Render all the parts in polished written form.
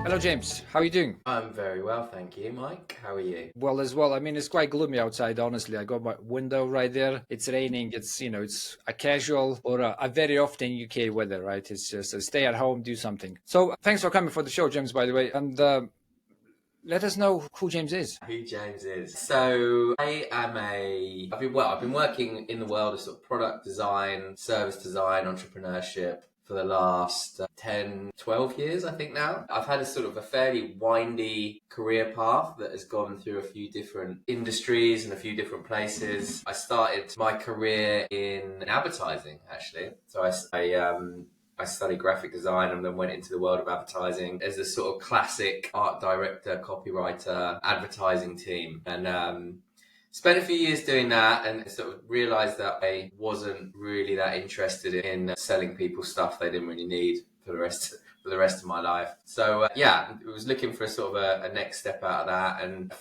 Hello, James. How are you doing? I'm very well, thank you. Mike, how are you? Well, as well. I mean, it's quite gloomy outside, honestly. I got my window right there. It's raining. It's a casual or a very often UK weather, right? It's just a stay at home, do something. So thanks for coming for the show, James, by the way. And let us know who James is. Who James is. So I've been working in the world of sort of product design, service design, entrepreneurship for the last 10, 12 years, I think now. I've had a fairly windy career path that has gone through a few different industries and a few different places. I started my career in advertising, actually. So I studied graphic design and then went into the world of advertising as a sort of classic art director, copywriter, advertising team. And spent a few years doing that and sort of realized that I wasn't really that interested in selling people stuff they didn't really need for the rest of my life. So I was looking for a next step out of that, and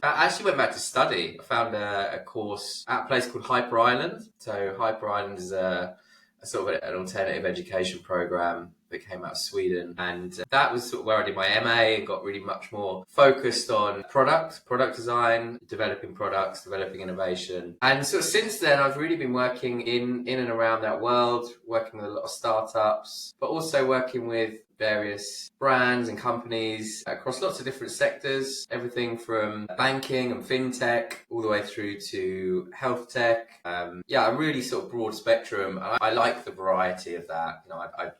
I actually went back to study. I found a course at a place called Hyper Island. So Hyper Island is an alternative education program that came out of Sweden, and that was sort of where I did my MA and got really much more focused on product design, developing products, developing innovation. And so since then I've really been working in and around that world, working with a lot of startups, but also working with various brands and companies across lots of different sectors, everything from banking and fintech all the way through to health tech. A really sort of broad spectrum. I like the variety of that.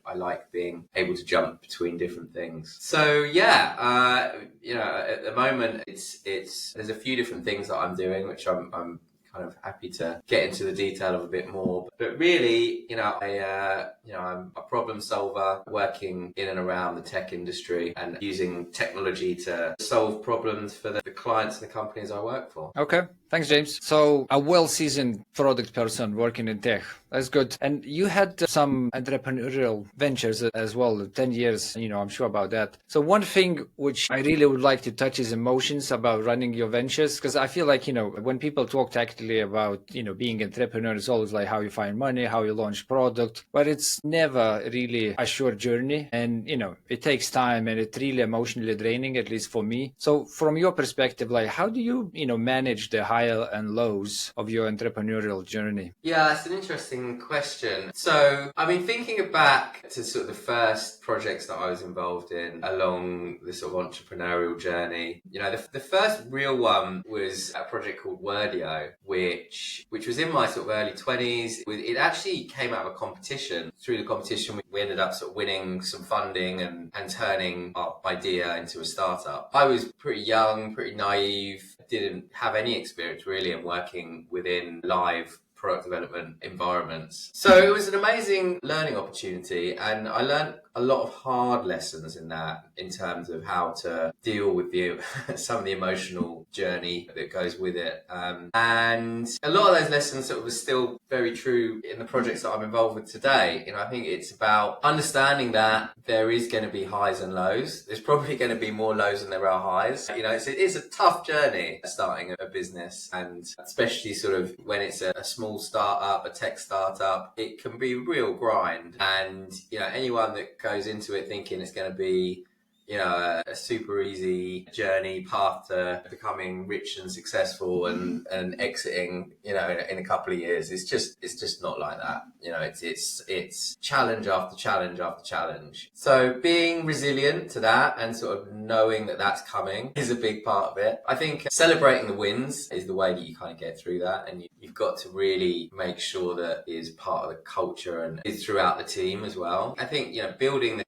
I like being able to jump between different things. So at the moment there's a few different things that I'm doing, which I'm kind of happy to get into the detail of a bit more. But really, I'm a problem solver working in and around the tech industry and using technology to solve problems for the clients and the companies I work for. Okay. Thanks, James. So a well-seasoned product person working in tech. That's good. And you had some entrepreneurial ventures as well, 10 years, I'm sure about that. So one thing which I really would like to touch is emotions about running your ventures, because I feel like, when people talk tactically about, being entrepreneur, it's always like how you find money, how you launch product, but it's never really a short journey. And, it takes time and it's really emotionally draining, at least for me. So from your perspective, like how do you, manage the high and lows of your entrepreneurial journey? Yeah, that's an interesting question. So, thinking back to sort of the first projects that I was involved in along the sort of entrepreneurial journey, the first real one was a project called Wordio, which was in my sort of early 20s. It actually came out of a competition. Through the competition, we ended up sort of winning some funding and turning our idea into a startup. I was pretty young, pretty naive, didn't have any experience really in working within live product development environments. So it was an amazing learning opportunity, and I learned a lot of hard lessons in that, in terms of how to deal with some of the emotional journey that goes with it. And a lot of those lessons sort of are still very true in the projects that I'm involved with today. I think it's about understanding that there is going to be highs and lows. There's probably going to be more lows than there are highs. It's a tough journey starting a business, and especially sort of when it's a small startup, a tech startup, it can be a real grind. And, anyone that goes into it thinking it's going to be a super easy journey path to becoming rich and successful and exiting, in a couple of years. It's just not like that. It's challenge after challenge after challenge. So being resilient to that and sort of knowing that that's coming is a big part of it. I think celebrating the wins is the way that you kind of get through that, and you've got to really make sure that is part of the culture and is throughout the team as well. I think, building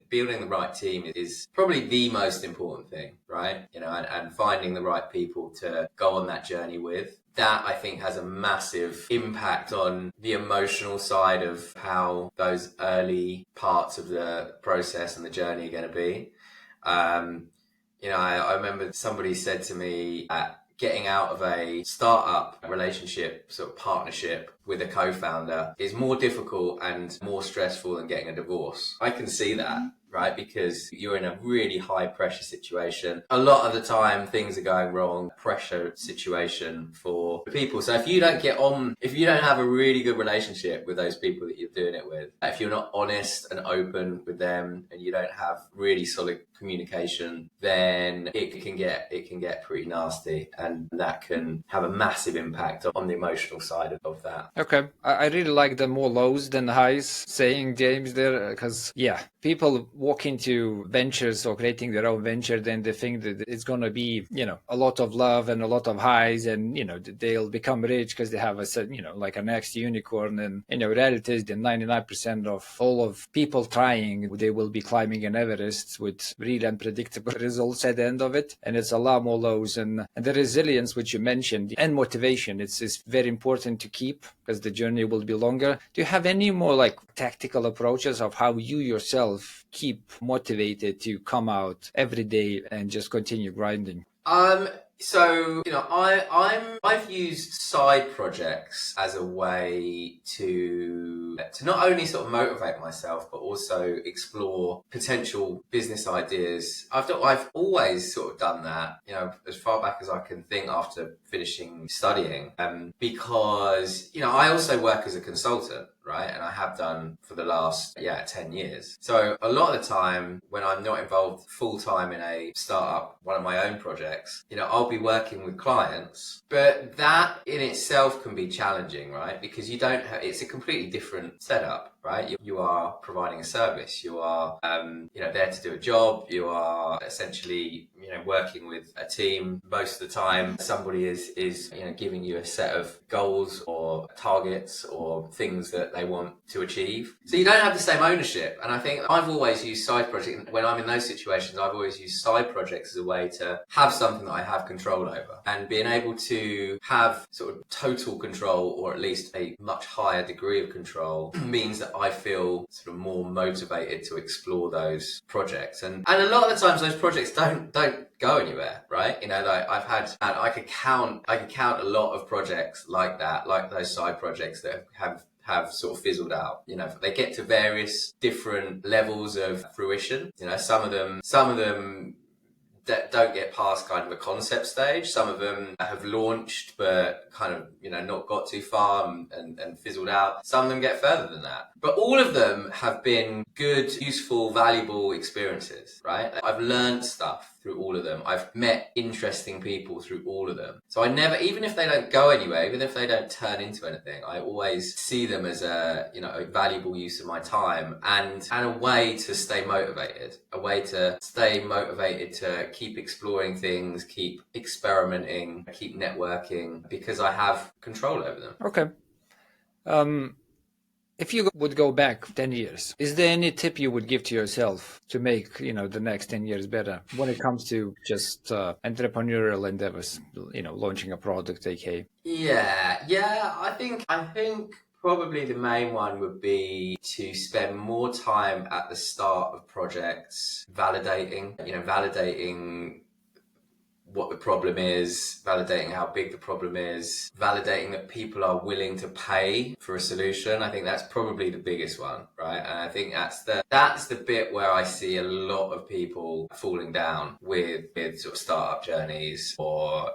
the right team is probably the most important thing, right? And finding the right people to go on that journey with. That, I think, has a massive impact on the emotional side of how those early parts of the process and the journey are going to be. I remember somebody said to me getting out of a startup relationship, sort of partnership with a co-founder, is more difficult and more stressful than getting a divorce. I can see that. right? Because you're in a really high pressure situation. A lot of the time things are going wrong, pressure situation for people. So if you don't have a really good relationship with those people that you're doing it with, if you're not honest and open with them and you don't have really solid communication, then it can get pretty nasty, and that can have a massive impact on the emotional side of that. Okay, I really like the more lows than highs saying, James, there, because people walk into ventures or creating their own venture, then they think that it's going to be, a lot of love and a lot of highs, and, they'll become rich because they have like a next unicorn. And, reality is that 99% of all of people trying, they will be climbing an Everest with real unpredictable results at the end of it. And it's a lot more lows, and the resilience, which you mentioned, and motivation, it's very important to keep, because the journey will be longer. Do you have any more like tactical approaches of how you yourself keep motivated to come out every day and just continue grinding? So, I've used side projects as a way to not only sort of motivate myself, but also explore potential business ideas. I've always sort of done that, as far back as I can think after finishing studying, because, I also work as a consultant, right? And I have done for the last 10 years. So a lot of the time when I'm not involved full time in a startup, one of my own projects, I'll be working with clients, but that in itself can be challenging, right? Because it's a completely different setup, right? You are providing a service. You are, there to do a job. You are essentially, working with a team. Most of the time, somebody is giving you a set of goals or targets or things that they want to achieve. So you don't have the same ownership. And I think I've always used side projects. When I'm in those situations, I've always used side projects as a way to have something that I have control over, and being able to have sort of total control, or at least a much higher degree of control, means that I feel sort of more motivated to explore those projects. And a lot of the times those projects don't go anywhere, right? I could count a lot of projects like that, like those side projects that have sort of fizzled out. They get to various different levels of fruition. Some of them that don't get past kind of a concept stage. Some of them have launched but kind of not got too far and fizzled out. Some of them get further than that, but all of them have been good, useful, valuable experiences, right? I've learned stuff through all of them. I've met interesting people through all of them. So I never, even if they don't go anywhere, even if they don't turn into anything, I always see them as a valuable use of my time, and a way to stay motivated, to keep exploring things, keep experimenting, keep networking, because I have control over them. Okay. If you would go back 10 years, is there any tip you would give to yourself to make, the next 10 years better when it comes to just entrepreneurial endeavors, launching a product, aka? Yeah. I think probably the main one would be to spend more time at the start of projects validating what the problem is, validating how big the problem is, validating that people are willing to pay for a solution. I think that's probably the biggest one, right? And I think that's the bit where I see a lot of people falling down with sort of startup journeys or,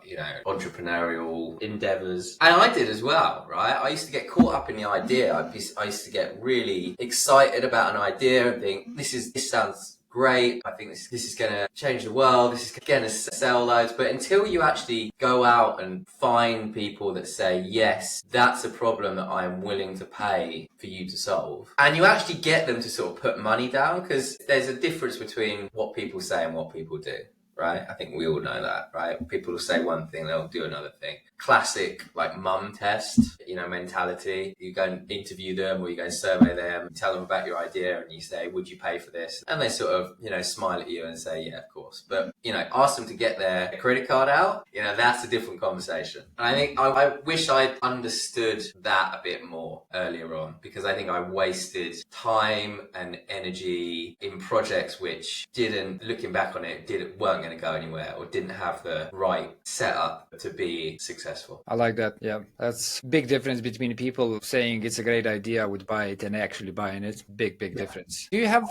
entrepreneurial endeavors. And I did as well, right? I used to get caught up in the idea. I used to get really excited about an idea and think, this sounds great. I think this is going to change the world. This is going to sell loads. But until you actually go out and find people that say, yes, that's a problem that I'm willing to pay for you to solve, and you actually get them to sort of put money down, because there's a difference between what people say and what people do. Right? I think we all know that, right? People will say one thing, they'll do another thing. Classic, like mum test, mentality. You go and interview them, or you go and survey them, tell them about your idea, and you say, would you pay for this? And they sort of, smile at you and say, yeah, of course. But, ask them to get their credit card out. That's a different conversation. And I think I wish I'd understood that a bit more earlier on, because I think I wasted time and energy in projects which looking back on it, weren't going to go anywhere or didn't have the right setup to be successful. I like that. Yeah, that's big difference between people saying it's a great idea, I would buy it, and actually buying it. Big difference.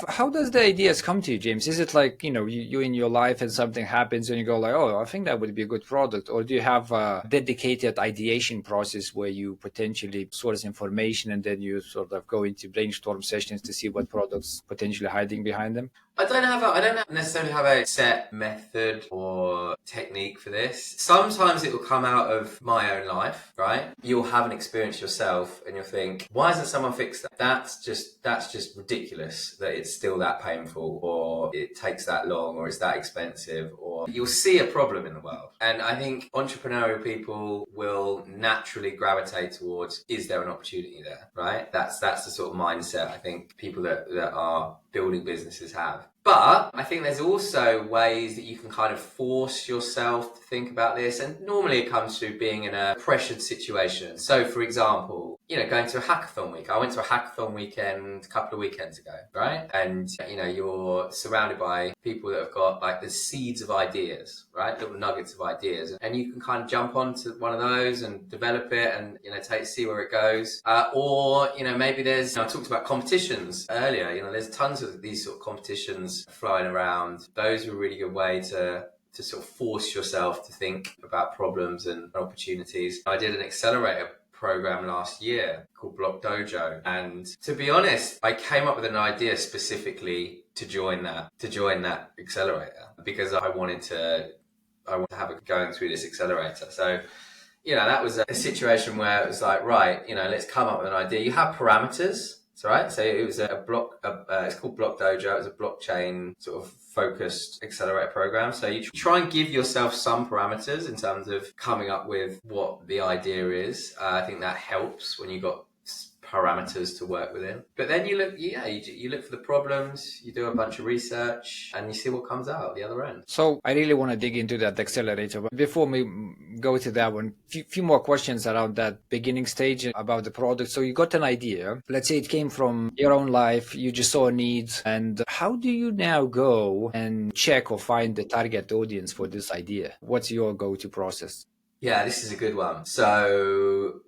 How does the ideas come to you, James? Is it like, you in your life and something happens and you go like, oh, I think that would be a good product? Or do you have a dedicated ideation process where you potentially source information and then you sort of go into brainstorm sessions to see what products potentially hiding behind them? I don't necessarily have a set method or technique for this. Sometimes it will come out of my own life, right? You'll have an experience yourself and you'll think, why hasn't someone fixed that? That's just ridiculous that it's still that painful, or it takes that long, or it's that expensive, or you'll see a problem in the world. And I think entrepreneurial people will naturally gravitate towards, is there an opportunity there, right? That's the sort of mindset I think people that are building businesses have. But I think there's also ways that you can kind of force yourself to think about this. And normally it comes through being in a pressured situation. So for example, going to a hackathon week. I went to a hackathon weekend a couple of weekends ago, right? And, you're surrounded by people that have got like the seeds of ideas, right? Little nuggets of ideas. And you can kind of jump onto one of those and develop it and, see where it goes. Or maybe there's, I talked about competitions earlier, there's tons of these sort of competitions flying around. Those are a really good way to sort of force yourself to think about problems and opportunities. I did an Accelerator program last year called Block Dojo, and to be honest, I came up with an idea specifically to join that accelerator because I wanted to have it going through this accelerator. So that was a situation where it was like, right, let's come up with an idea. You have parameters. That's right. So it was it's called Block Dojo. It was a blockchain sort of focused accelerator program. So you try and give yourself some parameters in terms of coming up with what the idea is. I think that helps when you got parameters to work within. But then you look for the problems, you do a bunch of research, and you see what comes out at the other end. So I really want to dig into that accelerator. But before we go to that one, few more questions around that beginning stage about the product. So you got an idea. Let's say it came from your own life. You just saw a need. And how do you now go and check or find the target audience for this idea? What's your go-to process? Yeah, this is a good one. So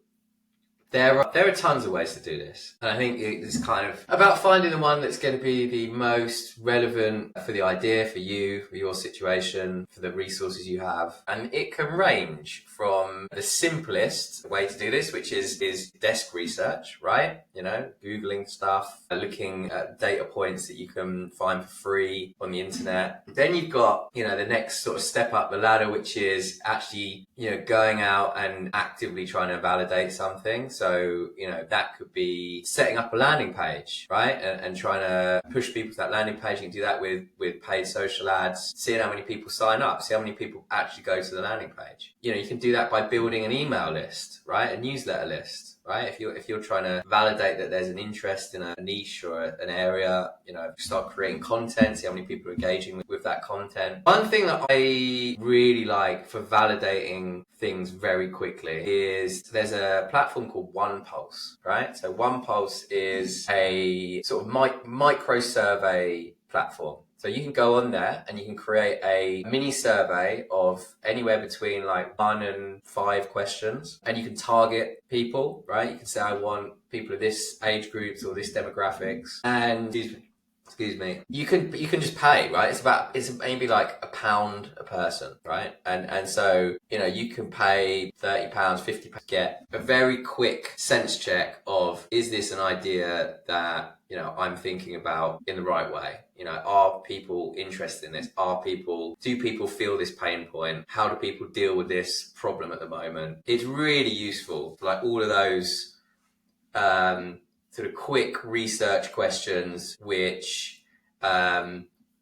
there are tons of ways to do this. And I think it's kind of about finding the one that's going to be the most relevant for the idea, for you, for your situation, for the resources you have. And it can range from the simplest way to do this, which is desk research, right? Googling stuff, looking at data points that you can find for free on the internet. Then you've got, the next sort of step up the ladder, which is actually, going out and actively trying to validate something. So, that could be setting up a landing page, right? And trying to push people to that landing page. You can do that with paid social ads, seeing how many people sign up, see how many people actually go to the landing page. You can do that by building an email list, right? A newsletter list, right? If you're trying to validate that there's an interest in a niche or an area, start creating content, see how many people are engaging with that content. One thing that I really like for validating things very quickly is there's a platform called OnePulse, right? So OnePulse is a sort of micro survey platform. So you can go on there and you can create a mini survey of anywhere between like 1 and 5 questions, and you can target people, right? You can say, I want people of this age groups or this demographics, and excuse me, you can just pay, right? It's maybe like £1 a person, right? And so, you can pay £30, £50, get a very quick sense check of, is this an idea that, I'm thinking about in the right way? Are people interested in this? Do people feel this pain point? How do people deal with this problem at the moment? It's really useful for like all of those, sort of quick research questions, which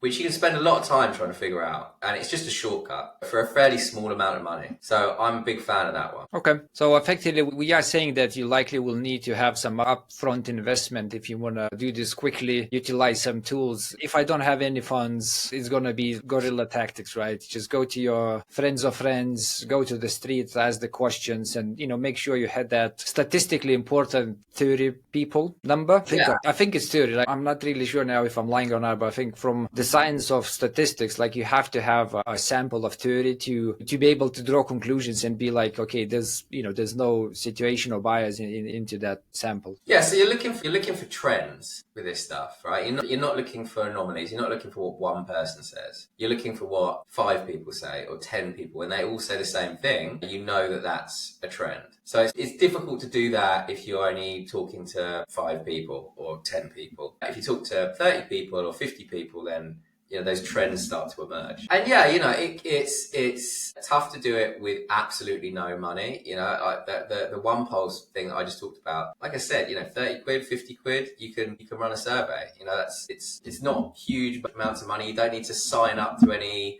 you can spend a lot of time trying to figure out. And it's just a shortcut for a fairly small amount of money. So I'm a big fan of that one. Okay. So effectively, we are saying that you likely will need to have some upfront investment if you want to do this quickly, utilize some tools. If I don't have any funds, it's going to be guerrilla tactics, right? Just go to your friends of friends, go to the streets, ask the questions, and, make sure you had that statistically important 30 people number. I think it's 30. I'm not really sure now if I'm lying or not, but I think from the science of statistics. Like you have to have a sample of 30 to be able to draw conclusions and be like, okay, there's no situational bias into that sample. Yeah, so you're looking for trends with this stuff, right? You're not looking for anomalies. You're not looking for what one person says. You're looking for what 5 people say or 10 people, and they all say the same thing. You know that that's a trend. So it's difficult to do that if you're only talking to 5 people or 10 people. If you talk to 30 people or 50 people, then those trends start to emerge. And yeah, it's tough to do it with absolutely no money. The one pulse thing that I just talked about, like I said, 30 quid, 50 quid, you can run a survey. It's not huge amounts of money. You don't need to sign up to any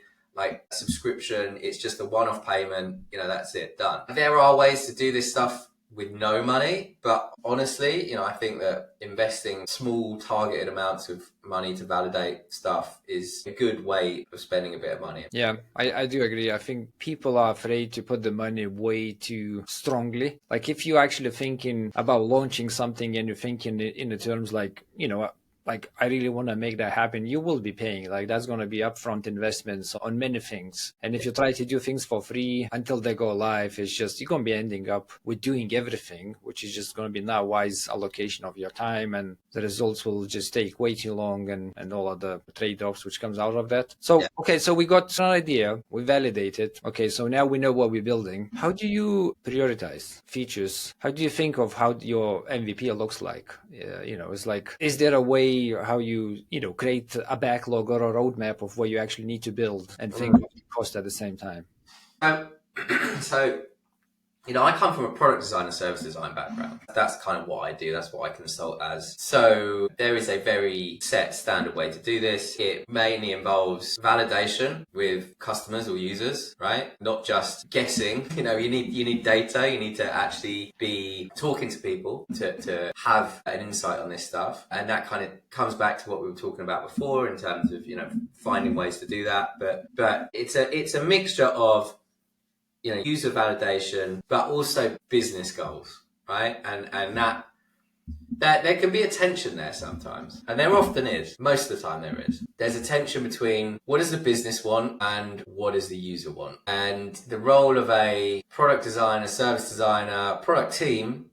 subscription. It's just a one-off payment. That's it, done. There are ways to do this stuff with no money, but honestly, I think that investing small targeted amounts of money to validate stuff is a good way of spending a bit of money. Yeah, I do agree. I think people are afraid to put the money way too strongly. Like if you're actually thinking about launching something and you're thinking in the terms like I really want to make that happen, you will be paying. Like that's going to be upfront investments on many things. And if you try to do things for free until they go live, it's just, you're going to be ending up with doing everything, which is just going to be not wise allocation of your time. And the results will just take way too long and all of the trade-offs which comes out of that. So, yeah. Okay, so we got an idea, we validate it. Okay, so now we know what we're building. How do you prioritize features? How do you think of how your MVP looks like? It's like, is there a way how you create a backlog or a roadmap of what you actually need to build and think of the cost at the same time? So I come from a product design and service design background. That's kind of what I do. That's what I consult as. So there is a very set standard way to do this. It mainly involves validation with customers or users, right? Not just guessing. You need data. You need to actually be talking to people to have an insight on this stuff. And that kind of comes back to what we were talking about before in terms of, finding ways to do that. But it's a mixture of user validation, but also business goals, right? And that there can be a tension there sometimes. And there often is. Most of the time there is. There's a tension between what does the business want and what does the user want? And the role of a product designer, service designer, product team,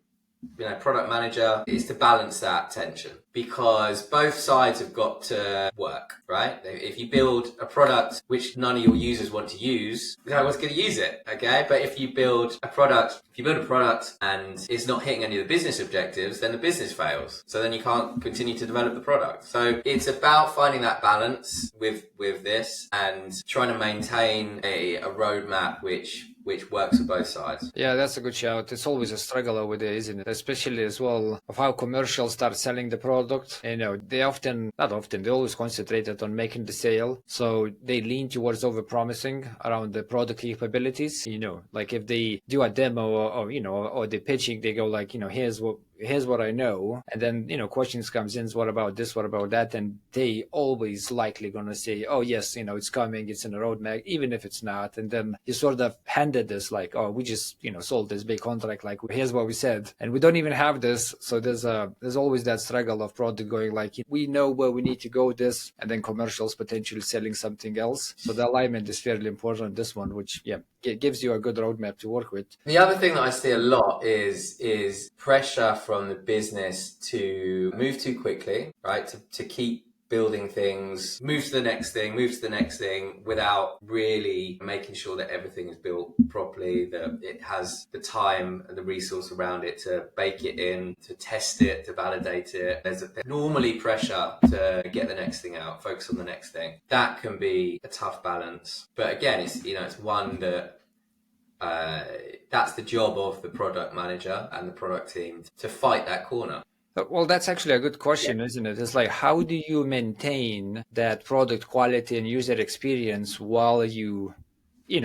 product manager, is to balance that tension, because both sides have got to work, right? If you build a product which none of your users want to use, no one's going to use it, okay? But if you build a product and it's not hitting any of the business objectives, then the business fails. So then you can't continue to develop the product. So it's about finding that balance with this and trying to maintain a roadmap which works for both sides. Yeah, that's a good shout. It's always a struggle over there, isn't it? Especially as well of how commercials start selling the product. They they always concentrated on making the sale. So they lean towards over-promising around the product capabilities. Like if they do a demo or they're pitching, they go like, here's what I know. And then, questions comes in, what about this, what about that? And they always likely going to say, oh, yes, it's coming, it's in a roadmap, even if it's not. And then you sort of handed this like, oh, we just, sold this big contract, like, here's what we said. And we don't even have this. So there's always that struggle of product going like, we know where we need to go this, and then commercials potentially selling something else. So the alignment is fairly important, this one, which, it gives you a good roadmap to work with. The other thing that I see a lot is pressure from the business to move too quickly, right? To keep building things, move to the next thing without really making sure that everything is built properly, that it has the time and the resource around it to bake it in, to test it, to validate it. There's normally pressure to get the next thing out, focus on the next thing. That can be a tough balance. But again, it's one that that's the job of the product manager and the product team to fight that corner. Well, that's actually a good question, isn't it? It's like, how do you maintain that product quality and user experience while you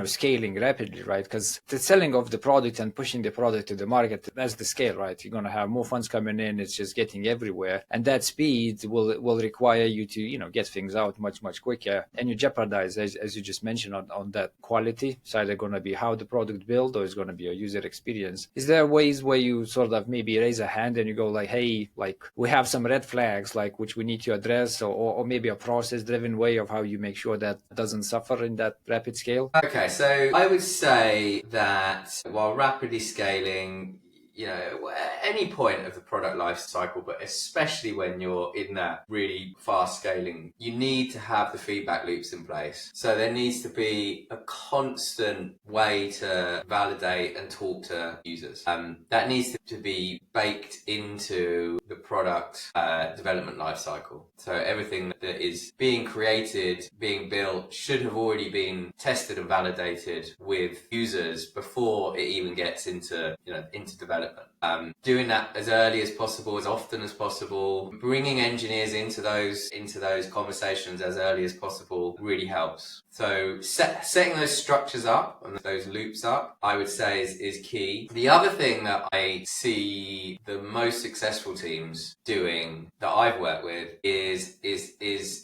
scaling rapidly, right? Because the selling of the product and pushing the product to the market, that's the scale, right? You're going to have more funds coming in. It's just getting everywhere. And that speed will require you to, get things out much, much quicker. And you jeopardize, as you just mentioned, on that quality. It's either going to be how the product built or it's going to be a user experience. Is there ways where you sort of maybe raise a hand and you go like, hey, like we have some red flags, like which we need to address, or maybe a process driven way of how you make sure that doesn't suffer in that rapid scale? Okay, so I would say that while rapidly scaling, at any point of the product life cycle, but especially when you're in that really fast scaling, you need to have the feedback loops in place. So there needs to be a constant way to validate and talk to users. That needs to be baked into the product development life cycle. So everything that is being created, being built, should have already been tested and validated with users before it even gets into development. Doing that as early as possible, as often as possible, bringing engineers into those conversations as early as possible really helps. So setting those structures up and those loops up, I would say is key. The other thing that I see the most successful teams doing that I've worked with is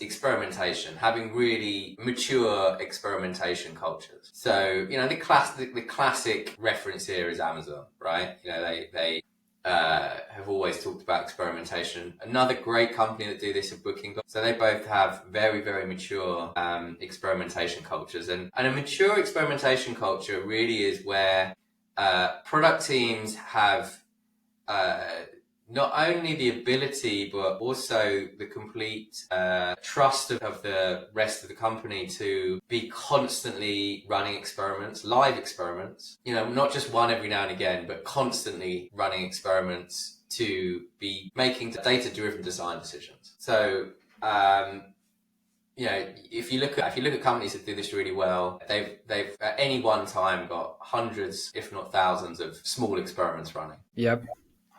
experimentation, having really mature experimentation cultures. So, the classic reference here is Amazon, right? They have always talked about experimentation. Another great company that do this is Booking. So they both have very, very mature experimentation cultures. And a mature experimentation culture really is where product teams have not only the ability, but also the complete trust of the rest of the company to be constantly running experiments, live experiments, not just one every now and again, but constantly running experiments to be making data-driven design decisions. So, if you look at companies that do this really well, they've at any one time got hundreds, if not thousands, of small experiments running. Yep.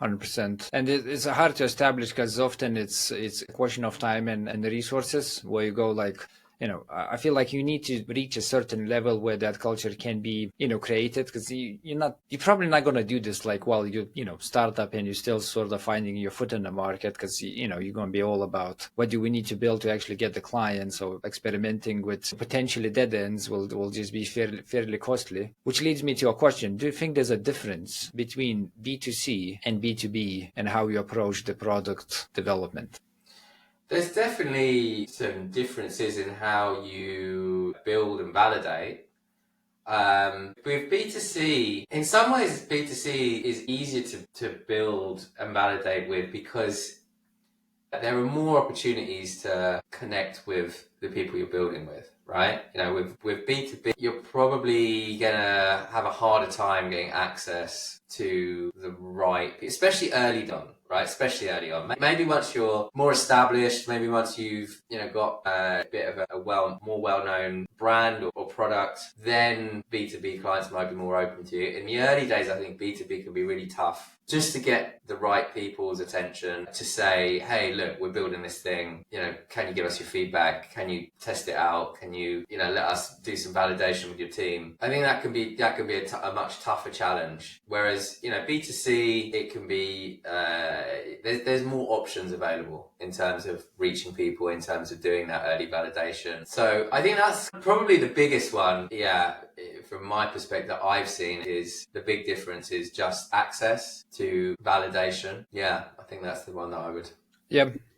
100%. And it's hard to establish because often it's a question of time and the resources where you go like, I feel like you need to reach a certain level where that culture can be, created, because you're probably not going to do this like while you startup and you're still sort of finding your foot in the market, because, you're going to be all about what do we need to build to actually get the clients. So experimenting with potentially dead ends will just be fairly costly, which leads me to a question. Do you think there's a difference between B2C and B2B and how you approach the product development? There's definitely some differences in how you build and validate. With B2C, in some ways, B2C is easier to build and validate with because there are more opportunities to connect with the people you're building with, right? With B2B, you're probably gonna have a harder time getting access to the right, especially early on, right? Especially early on. Maybe once you're more established, maybe once you've, got a bit of a more well-known brand or product, then B2B clients might be more open to you. In the early days, I think B2B can be really tough just to get the right people's attention to say, hey, look, we're building this thing, can you give us your feedback? Can you test it out? Can you, let us do some validation with your team? I think that can be a much tougher challenge. Whereas, B2C, it can be, there's more options available in terms of reaching people, in terms of doing that early validation. So I think that's probably the biggest one. Yeah. From my perspective, I've seen is the big difference is just access to validation. Yeah, I think that's the one that I would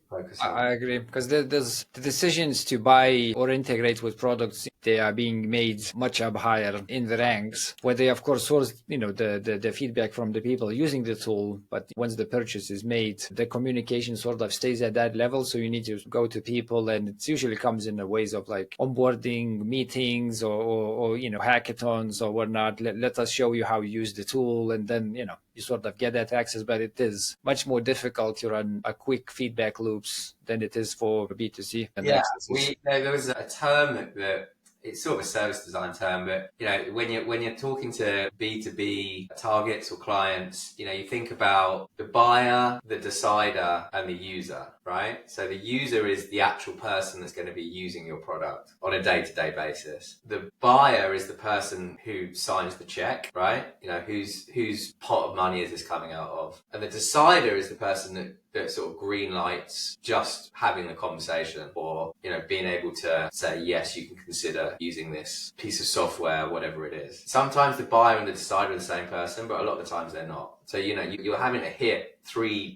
focus on. I agree, because there's the decisions to buy or integrate with products. They are being made much up higher in the ranks, where they of course source the feedback from the people using the tool. But once the purchase is made, the communication sort of stays at that level. So you need to go to people, and it usually comes in the ways of like onboarding meetings or hackathons or whatnot. Let us show you how you use the tool, and then you sort of get that access. But it is much more difficult to run a quick feedback loops than it is for B2C. And there was a term that it's sort of a service design term, but when you're talking to B2B targets or clients, you think about the buyer, the decider, and the user, right? So the user is the actual person that's going to be using your product on a day-to-day basis. The buyer is the person who signs the check, right? Whose pot of money is this coming out of? And the decider is the person that sort of green lights just having the conversation, or being able to say, yes, you can consider using this piece of software, whatever it is. Sometimes the buyer and the decider are the same person, but a lot of the times they're not. So you're having to hit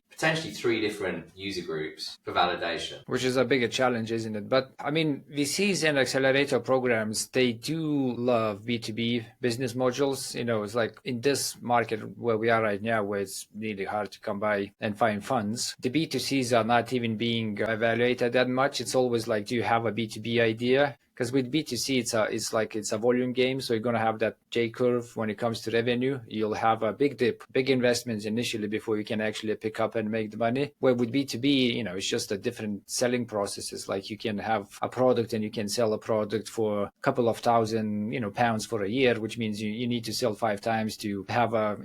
potentially three different user groups for validation, which is a bigger challenge, isn't it? But I mean, VCs and accelerator programs, they do love B2B business modules. It's like in this market where we are right now, where it's really hard to come by and find funds, the B2Cs are not even being evaluated that much. It's always like, do you have a B2B idea? Because with B2C, it's a volume game. So you're going to have that J curve when it comes to revenue. You'll have a big dip, big investments initially before you can actually pick up and make the money. Where with B2B, it's just a different selling processes. Like you can have a product and you can sell a product for a couple of thousand, pounds for a year, which means you need to sell 5 times to have a,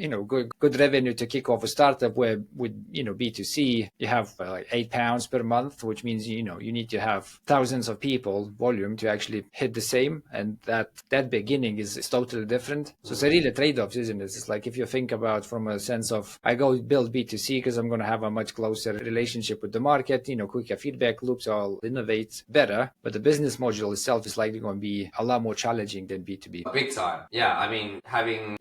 good revenue to kick off a startup. Where with, B2C, you have like £8 per month, which means, you need to have thousands of people volume to actually hit the same, and that beginning is totally different. So it's a really trade-offs, isn't it? It's like, if you think about from a sense of, I go build B2C because I'm going to have a much closer relationship with the market, quicker feedback loops, I'll innovate better, but the business module itself is likely going to be a lot more challenging than B2B. Big time. Yeah, I mean, having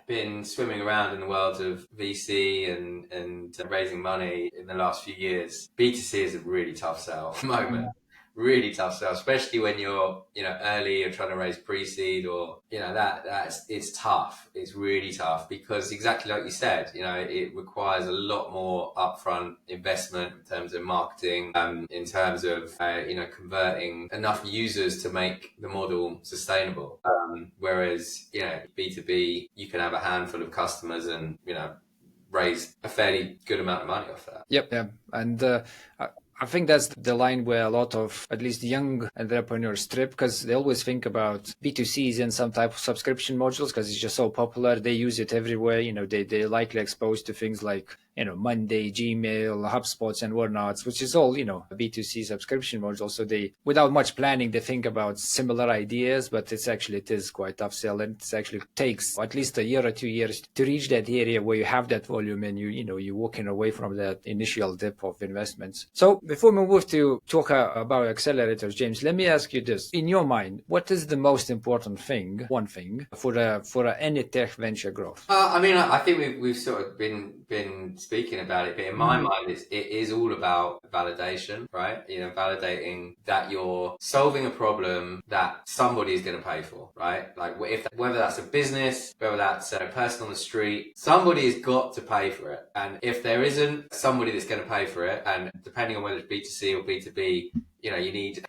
been swimming around in the world of VC and raising money in the last few years, B2C is a really tough sell at the moment. Really tough sell, especially when you're early, you're trying to raise pre-seed, or it's tough. It's really tough because, exactly like you said, it requires a lot more upfront investment in terms of marketing, in terms of converting enough users to make the model sustainable. Whereas B2B, you can have a handful of customers and raise a fairly good amount of money off that. Yep. Yeah. And I think that's the line where a lot of, at least young entrepreneurs, trip, because they always think about B2Cs and some type of subscription modules because it's just so popular. They use it everywhere. They're likely exposed to things like, Monday, Gmail, HubSpots and whatnots, which is all, a B2C subscription module. So they, without much planning, they think about similar ideas, but it is quite tough sell. And it actually takes at least a year or 2 years to reach that area where you have that volume and you're walking away from that initial dip of investments. So before we move to talk about accelerators, James, let me ask you this. In your mind, what is the most important thing, one thing, for any tech venture growth? I think we've sort of been speaking about it, but in my mind, it is all about validation, right? Validating that you're solving a problem that somebody is going to pay for, right? Like whether that's a business, whether that's a person on the street, somebody has got to pay for it. And if there isn't somebody that's going to pay for it, and depending on whether it's B2C or B2B,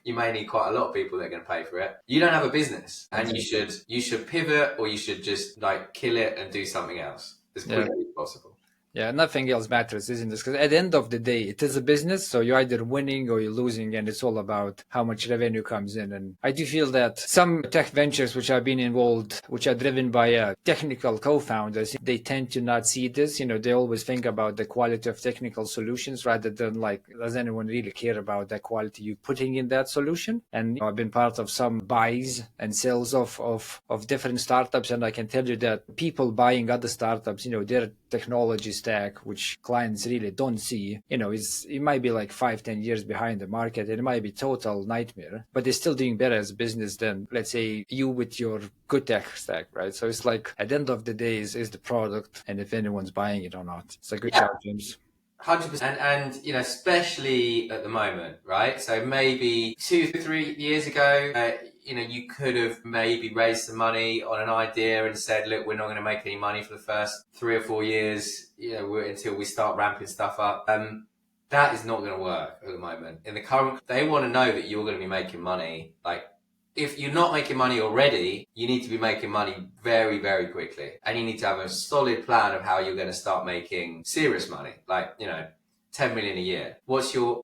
you may need quite a lot of people that are going to pay for it. You don't have a business, and you should pivot, or you should just kill it and do something else as quickly as possible. Yeah, nothing else matters, isn't it? Because at the end of the day, it is a business, so you're either winning or you're losing, and it's all about how much revenue comes in. And I do feel that some tech ventures which have been involved, which are driven by technical co-founders, they tend to not see this. They always think about the quality of technical solutions rather than does anyone really care about the quality you're putting in that solution? And I've been part of some buys and sales of different startups, and I can tell you that people buying other startups, their technology stack, which clients really don't see, it might be 5-10 years behind the market. It might be total nightmare, but they're still doing better as a business than, let's say, you with your good tech stack, right? So it's at the end of the day is the product, and if anyone's buying it or not. It's a good job, James. 100%. And especially at the moment, right? So maybe 2-3 years ago, you could have maybe raised some money on an idea and said, look, we're not going to make any money for the first 3 or 4 years, until we start ramping stuff up. That is not going to work at the moment. In the current, they want to know that you're going to be making money. If you're not making money already, you need to be making money very, very quickly. And you need to have a solid plan of how you're going to start making serious money, 10 million a year. What's your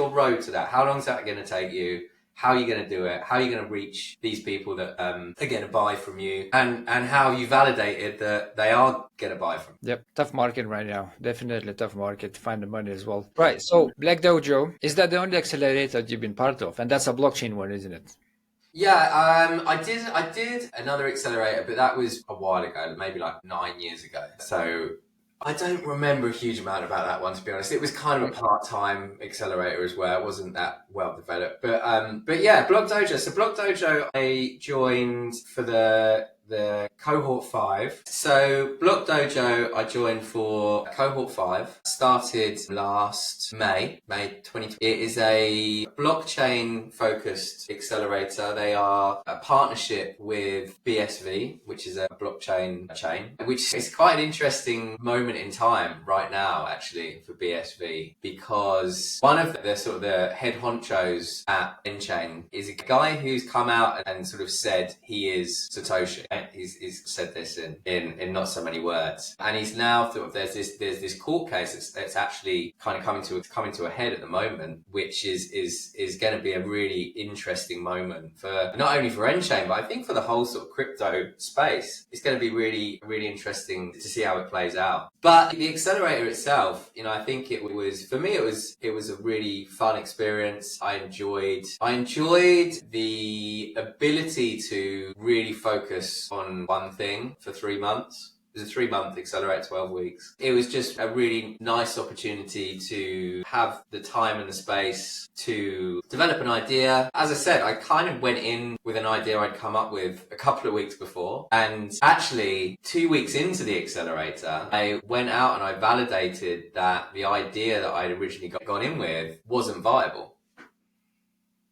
road to that? How long is that going to take you? how are you going to do it? How are you going to reach these people that are going to buy from you? And how you validated that they are going to buy from you. Yep, tough market right now. Definitely tough market to find the money as well. Right, so Black Dojo, is that the only accelerator you've been part of? And that's a blockchain one, isn't it? Yeah, I did another accelerator, but that was a while ago, maybe like 9 years ago. So I don't remember a huge amount about that one, to be honest. It was kind of a part-time accelerator as well. It wasn't that well developed, but yeah, Block Dojo. So Block Dojo, I joined for the cohort 5. So Block Dojo, I joined for cohort 5. Started last May 2020. It is a blockchain focused accelerator. They are a partnership with BSV, which is a blockchain chain, which is quite an interesting moment in time right now, actually, for BSV, because one of the sort of the head honchos at Enchain is a guy who's come out and sort of said he is Satoshi. He's said this in not so many words, and he's now sort of there's this court case that's actually kind of coming to a head at the moment, which is going to be a really interesting moment for not only for Enchain, but I think for the whole sort of crypto space. It's going to be really, really interesting to see how it plays out. But the accelerator itself, you know, I think it was, for me, it was a really fun experience. I enjoyed the ability to really focus on one thing for 3 months. It was a 3-month accelerator, 12 weeks. It was just a really nice opportunity to have the time and the space to develop an idea. As I said, I kind of went in with an idea I'd come up with a couple of weeks before. And actually, 2 weeks into the accelerator, I went out and I validated that the idea that I'd originally gone in with wasn't viable.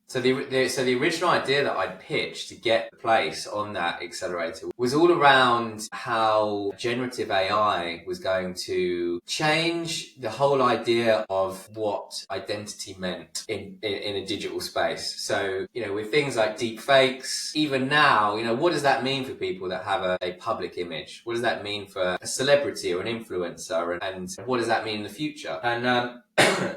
So the original idea that I'd pitched to get the place on that accelerator was all around how generative AI was going to change the whole idea of what identity meant in a digital space. So, you know, with things like deep fakes, even now, you know, what does that mean for people that have a public image? What does that mean for a celebrity or an influencer? And what does that mean in the future? And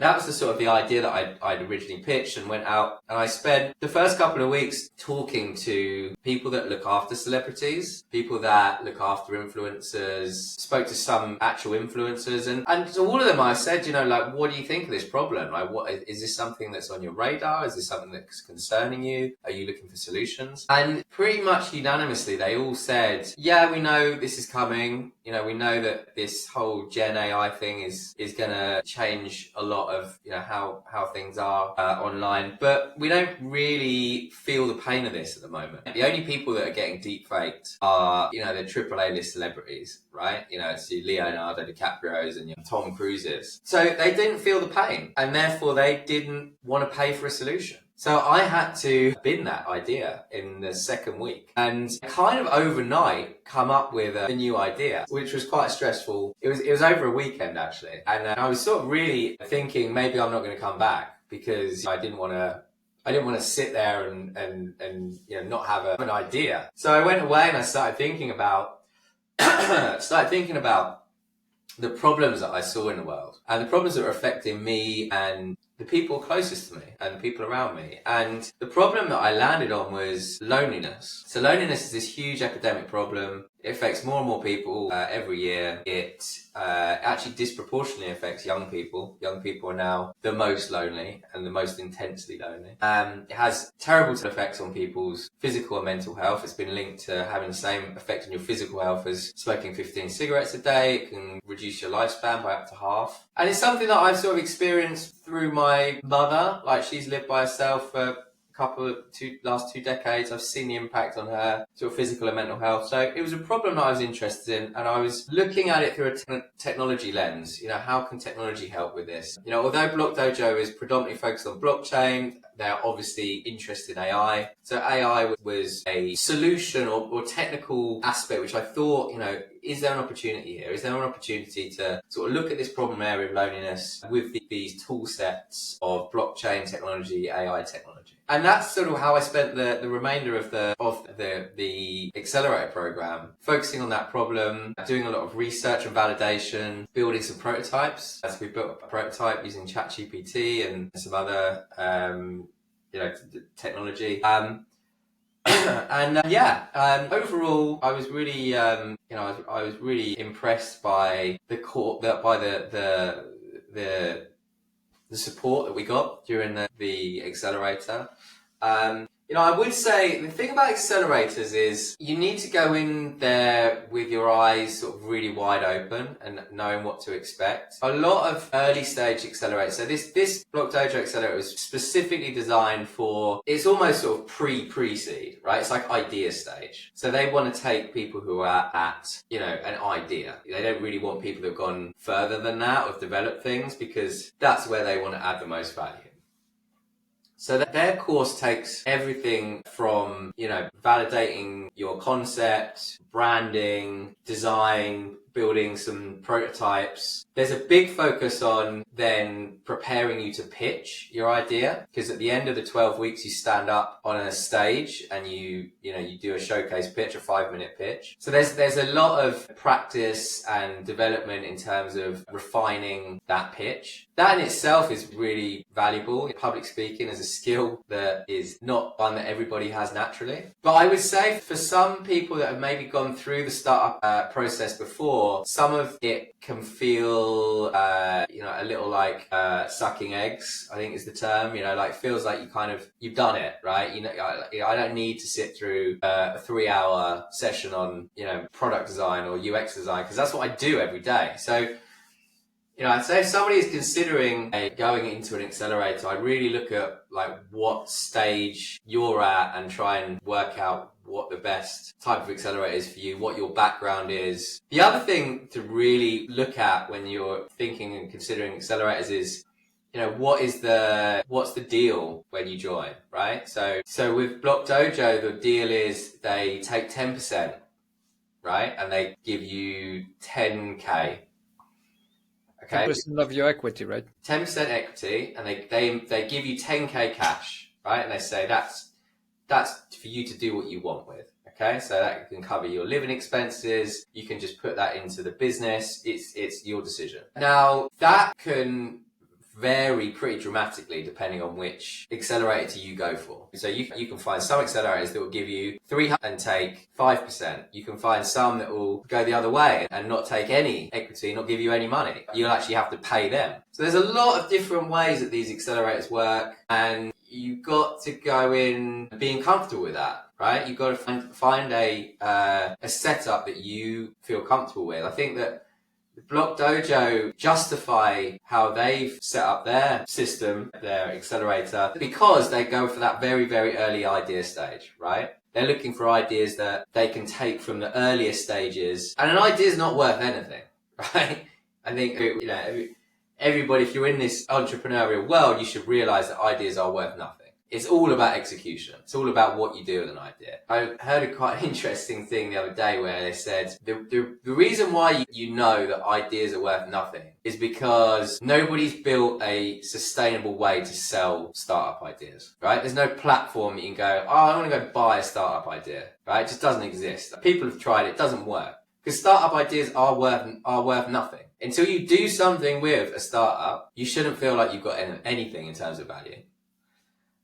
that was the sort of the idea that I'd originally pitched, and went out and I spent the first couple of weeks talking to people that look after celebrities, people that look after influencers, spoke to some actual influencers, and to all of them I said, you know, like, what do you think of this problem? Like, what is this something that's on your radar? Is this something that's concerning you? Are you looking for solutions? And pretty much unanimously they all said, yeah, we know this is coming. You know, we know that this whole Gen AI thing is going to change a lot of, you know, how things are online, but we don't really feel the pain of this at the moment. The only people that are getting deep faked are, you know, the AAA list celebrities, right? You know, it's the Leonardo DiCaprio's and Tom Cruise's. So they didn't feel the pain, and therefore they didn't want to pay for a solution. So I had to bin that idea in the second week and kind of overnight come up with a new idea, which was quite stressful. It was over a weekend actually. And I was sort of really thinking maybe I'm not going to come back, because I didn't want to sit there and you know, not have an idea. So I went away and I started thinking about the problems that I saw in the world, and the problems that were affecting me and the people closest to me and the people around me. And the problem that I landed on was loneliness. So loneliness is this huge epidemic problem. It affects more and more people every year. It actually disproportionately affects young people. Young people are now the most lonely and the most intensely lonely. It has terrible effects on people's physical and mental health. It's been linked to having the same effect on your physical health as smoking 15 cigarettes a day. It can reduce your lifespan by up to half. And it's something that I've sort of experienced through my mother. Like, she's lived by herself for last 2 decades. I've seen the impact on her sort of physical and mental health. So it was a problem that I was interested in, and I was looking at it through a technology lens. You know, how can technology help with this? You know, although Block Dojo is predominantly focused on blockchain, they're obviously interested in AI. So AI was a solution or technical aspect, which I thought, you know, is there an opportunity here? Is there an opportunity to sort of look at this problem area of loneliness with these tool sets of blockchain technology, AI technology? And that's sort of how I spent the remainder of the Accelerator program, focusing on that problem, doing a lot of research and validation, building some prototypes. So we built a prototype using ChatGPT and some other technology. Overall, I was really, I was really impressed by the support that we got during the accelerator. I would say the thing about accelerators is you need to go in there with your eyes sort of really wide open and knowing what to expect. A lot of early stage accelerators, so this Block Dojo accelerator was specifically designed for, it's almost sort of pre-seed, right? It's like idea stage. So they want to take people who are at, an idea. They don't really want people who've gone further than that or have developed things, because that's where they want to add the most value. So their course takes everything from, validating your concept, branding, design, building some prototypes. There's a big focus on then preparing you to pitch your idea, because at the end of the 12 weeks you stand up on a stage and you do a showcase pitch, a 5-minute pitch. So there's a lot of practice and development in terms of refining that pitch. That in itself is really valuable. Public speaking is a skill that is not one that everybody has naturally. But I would say for some people that have maybe gone through the startup process before, some of it can feel, a little like sucking eggs, I think is the term. Like feels like you've done it, right? I don't need to sit through a 3-hour session on, product design or UX design, because that's what I do every day. So, I'd say if somebody is considering going into an accelerator, I'd really look at like what stage you're at and try and work out what the best type of accelerator is for you, what your background is. The other thing to really look at when you're thinking and considering accelerators is, what's the deal when you join, right? So with Block Dojo, the deal is they take 10%, right? And they give you 10K. Okay. 10% of your equity, right? 10% equity, and they give you 10K cash, right? And they say that's for you to do what you want with. Okay, so that can cover your living expenses. You can just put that into the business. It's your decision. Now that can vary pretty dramatically depending on which accelerator you go for. So you can find some accelerators that will give you 300 and take 5%. You can find some that will go the other way and not take any equity, not give you any money. You'll actually have to pay them. So there's a lot of different ways that these accelerators work, and you've got to go in being comfortable with that, right? You've got to find a setup that you feel comfortable with. I think that Block Dojo justify how they've set up their system, their accelerator, because they go for that very, very early idea stage, right? They're looking for ideas that they can take from the earliest stages. And an idea is not worth anything, right? I think, everybody, if you're in this entrepreneurial world, you should realize that ideas are worth nothing. It's all about execution. It's all about what you do with an idea. I heard a quite interesting thing the other day where they said the reason why you know that ideas are worth nothing is because nobody's built a sustainable way to sell startup ideas, right? There's no platform you can go, I want to go buy a startup idea, right? It just doesn't exist. People have tried it doesn't work. Because startup ideas are worth nothing. Until you do something with a startup, you shouldn't feel like you've got anything in terms of value.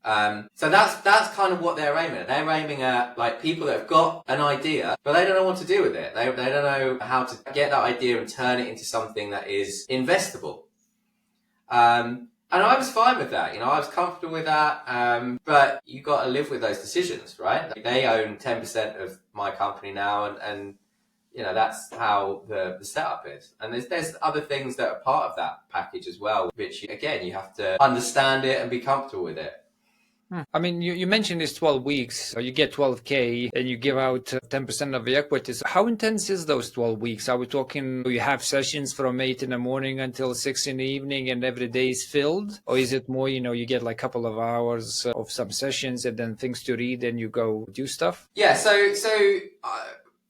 So that's kind of what they're aiming at. They're aiming at like people that have got an idea, but they don't know what to do with it. They don't know how to get that idea and turn it into something that is investable. And I was fine with that. I was comfortable with that. But you got to live with those decisions, right? They own 10% of my company now, and that's how the setup is. And there's other things that are part of that package as well, which again, you have to understand it and be comfortable with it. I mean, you mentioned it's 12 weeks, so you get 12K and you give out 10% of the equities. How intense is those 12 weeks? Are we talking, you have sessions from 8 in the morning until 6 in the evening and every day is filled? Or is it more, you get like a couple of hours of some sessions and then things to read and you go do stuff? Yeah,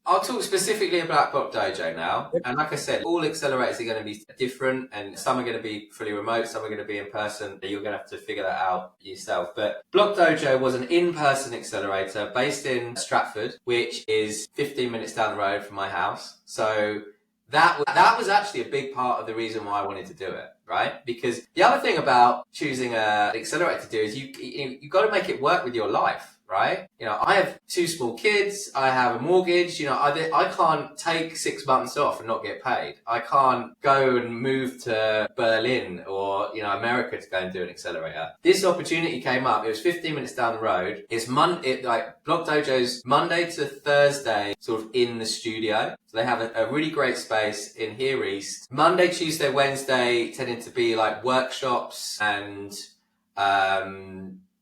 I'll talk specifically about Block Dojo now. And like I said, all accelerators are going to be different, and some are going to be fully remote, some are going to be in person. You're going to have to figure that out yourself. But Block Dojo was an in-person accelerator based in Stratford, which is 15 minutes down the road from my house. So that was actually a big part of the reason why I wanted to do it, right? Because the other thing about choosing an accelerator to do is you got to make it work with your life, right? I have 2 small kids. I have a mortgage. I can't take 6 months off and not get paid. I can't go and move to Berlin or, America to go and do an accelerator. This opportunity came up. It was 15 minutes down the road. It's Block Dojo's Monday to Thursday, sort of in the studio. So they have a really great space in here East. Monday, Tuesday, Wednesday tended to be like workshops and,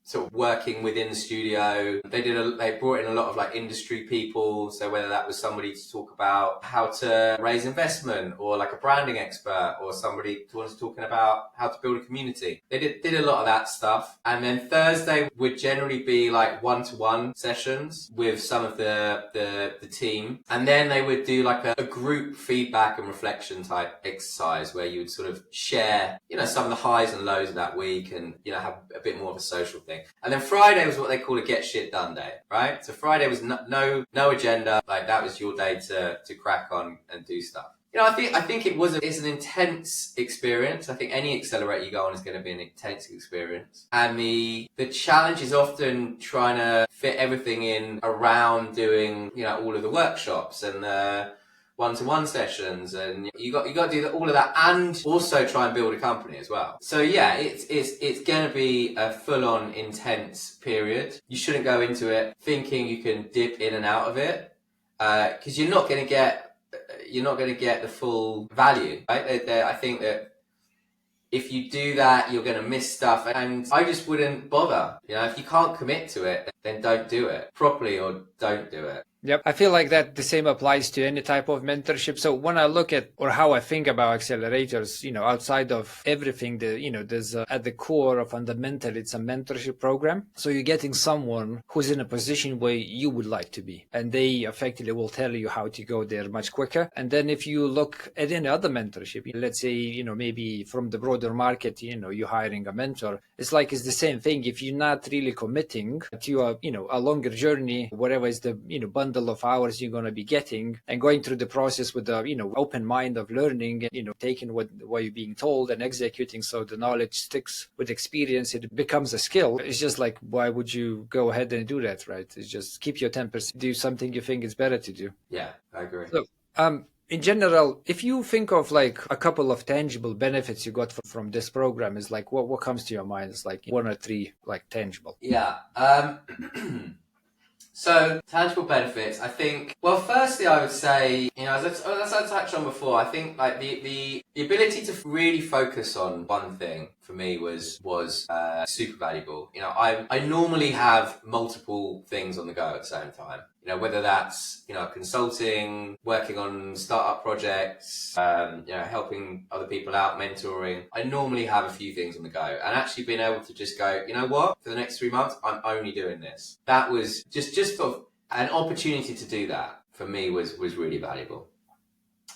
sort of working within the studio. They brought in a lot of like industry people. So whether that was somebody to talk about how to raise investment, or like a branding expert, or somebody who was talking about how to build a community. They did a lot of that stuff. And then Thursday would generally be like one-to-one sessions with some of the team. And then they would do like a group feedback and reflection type exercise where you would sort of share, some of the highs and lows of that week, and, have a bit more of a social thing. And then Friday was what they call a get shit done day, right? So Friday was no agenda. Like that was your day to crack on and do stuff. I think it's an intense experience. I think any accelerator you go on is going to be an intense experience. And the challenge is often trying to fit everything in around doing, all of the workshops and the one-to-one sessions, and you got to do all of that, and also try and build a company as well. So yeah, it's going to be a full-on intense period. You shouldn't go into it thinking you can dip in and out of it, because you're not going to get the full value, right? I think that if you do that, you're going to miss stuff, and I just wouldn't bother. If you can't commit to it, then don't do it properly, or don't do it. Yep. I feel like that the same applies to any type of mentorship. So when I look at, or how I think about accelerators, outside of everything, there's at the core of fundamental, it's a mentorship program. So you're getting someone who's in a position where you would like to be, and they effectively will tell you how to go there much quicker. And then if you look at any other mentorship, let's say, maybe from the broader market, you're hiring a mentor. It's the same thing. If you're not really committing to a longer journey, whatever is the, bundle of hours you're going to be getting, and going through the process with the open mind of learning, and taking what you're being told and executing, so the knowledge sticks with experience, it becomes a skill. It's just like, why would you go ahead and do that, right? It's just keep your 10%, do something you think is better to do. Yeah, I agree. So in general, if you think of like a couple of tangible benefits you got from this program, is like what comes to your mind? It's like 1 or 3 like tangible. Yeah. So, tangible benefits, I think, well, firstly, I would say, as I touched on before, I think like the ability to really focus on one thing for me was super valuable. I normally have multiple things on the go at the same time. Whether that's, consulting, working on startup projects, helping other people out, mentoring. I normally have a few things on the go, and actually being able to just go, what, for the next 3 months, I'm only doing this. That was just sort of an opportunity to do that for me was really valuable.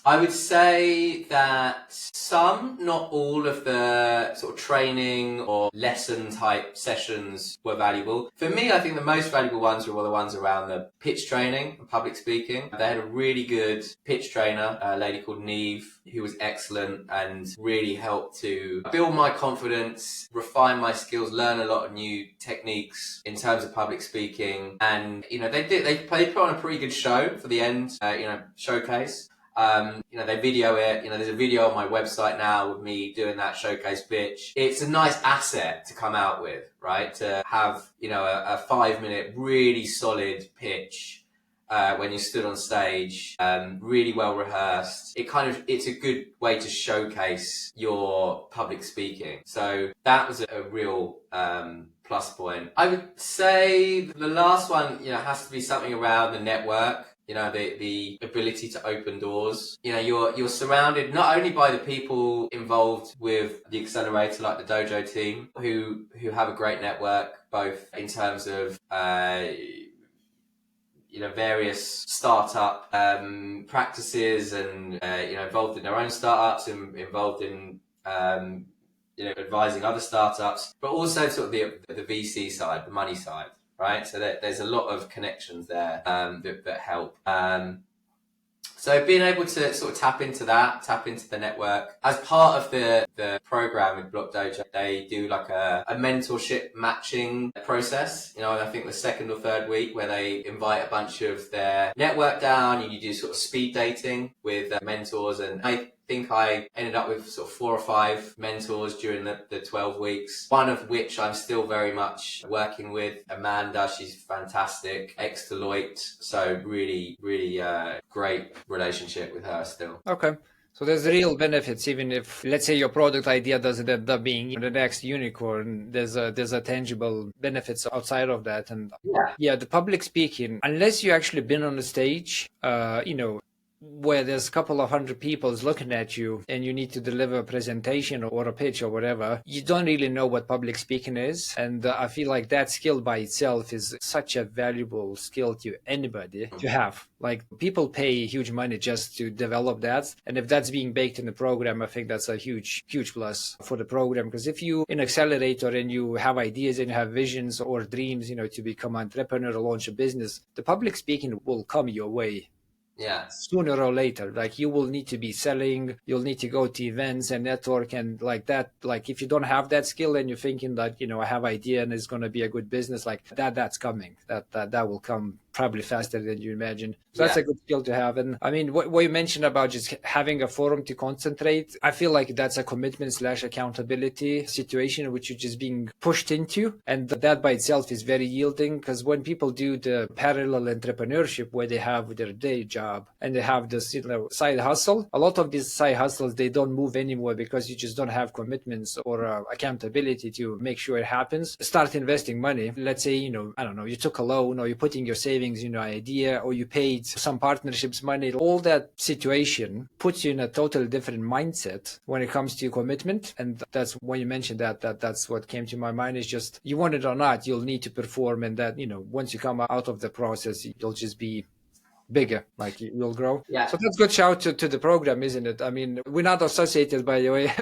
I would say that some, not all of the sort of training or lesson type sessions were valuable. For me, I think the most valuable ones were the ones around the pitch training and public speaking. They had a really good pitch trainer, a lady called Neve, who was excellent and really helped to build my confidence, refine my skills, learn a lot of new techniques in terms of public speaking. And, they put on a pretty good show for the end, showcase. They video it. There's a video on my website now with me doing that showcase pitch. It's a nice asset to come out with, right? To have, a 5-minute really solid pitch when you stood on stage, really well rehearsed. It's a good way to showcase your public speaking. So that was a real plus point. I would say the last one, has to be something around the network. The ability to open doors. You're surrounded not only by the people involved with the accelerator, like the dojo team, who have a great network, both in terms of various startup practices and involved in their own startups and involved in advising other startups, but also sort of the VC side, the money side. Right, so there's a lot of connections there that help. So being able to sort of tap into the network as part of the program with Block Dojo, they do like a mentorship matching process. You know, I think the second or third week where they invite a bunch of their network down and you do sort of speed dating with mentors. And I think I ended up with sort of 4 or 5 mentors during the 12 weeks, one of which I'm still very much working with, Amanda. She's fantastic, ex-Deloitte, so really, really great relationship with her still. Okay. So there's real benefits, even if, let's say, your product idea doesn't end up being the next unicorn. There's a tangible benefits outside of that. And yeah, the public speaking, unless you actually been on the stage, where there's a couple of hundred people looking at you and you need to deliver a presentation or a pitch or whatever, you don't really know what public speaking is. And I feel like that skill by itself is such a valuable skill to anybody to have. Like, people pay huge money just to develop that. And if that's being baked in the program, I think that's a huge, huge plus for the program. Because if you in Accelerator and you have ideas and you have visions or dreams, to become an entrepreneur or launch a business, the public speaking will come your way. Yeah. Sooner or later, like, you will need to be selling, you'll need to go to events and network and like that. Like, if you don't have that skill and you're thinking that, I have idea and it's going to be a good business, like that's coming, that will come probably faster than you imagine. So that's a good skill to have. And I mean, what you mentioned about just having a forum to concentrate, I feel like that's a commitment / accountability situation which you're just being pushed into. And that by itself is very yielding, because when people do the parallel entrepreneurship where they have their day job and they have this side hustle, a lot of these side hustles, they don't move anymore because you just don't have commitments or accountability to make sure it happens. Start investing money. Let's say, I don't know, you took a loan or you're putting your savings, idea, or you paid some partnerships money. All that situation puts you in a totally different mindset when it comes to your commitment. And that's when you mentioned that's what came to my mind, is just, you want it or not, you'll need to perform. And that, once you come out of the process, you'll just be bigger, like you'll grow. Yeah. So that's good shout to the program, isn't it? I mean, we're not associated, by the way.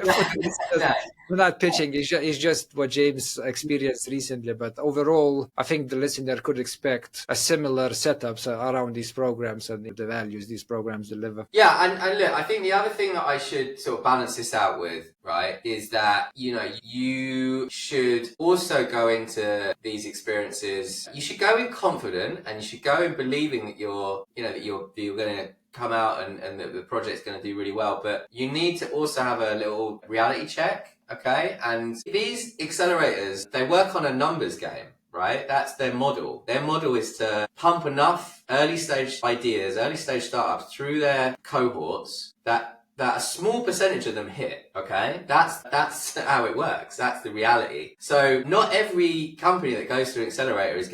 We're not pitching. It's just what James experienced recently. But overall, I think the listener could expect a similar setups around these programs and the values these programs deliver. Yeah, and look, I think the other thing that I should sort of balance this out with, right, is that, you should also go into these experiences, you should go in confident and you should go in believing that you're going to come out and that the project's going to do really well. But you need to also have a little reality check, okay? And these accelerators, they work on a numbers game, right? That's their model. Their model is to pump enough early stage ideas, early stage startups through their cohorts that a small percentage of them hit, okay? That's how it works. That's the reality. So not every company that goes through Accelerator is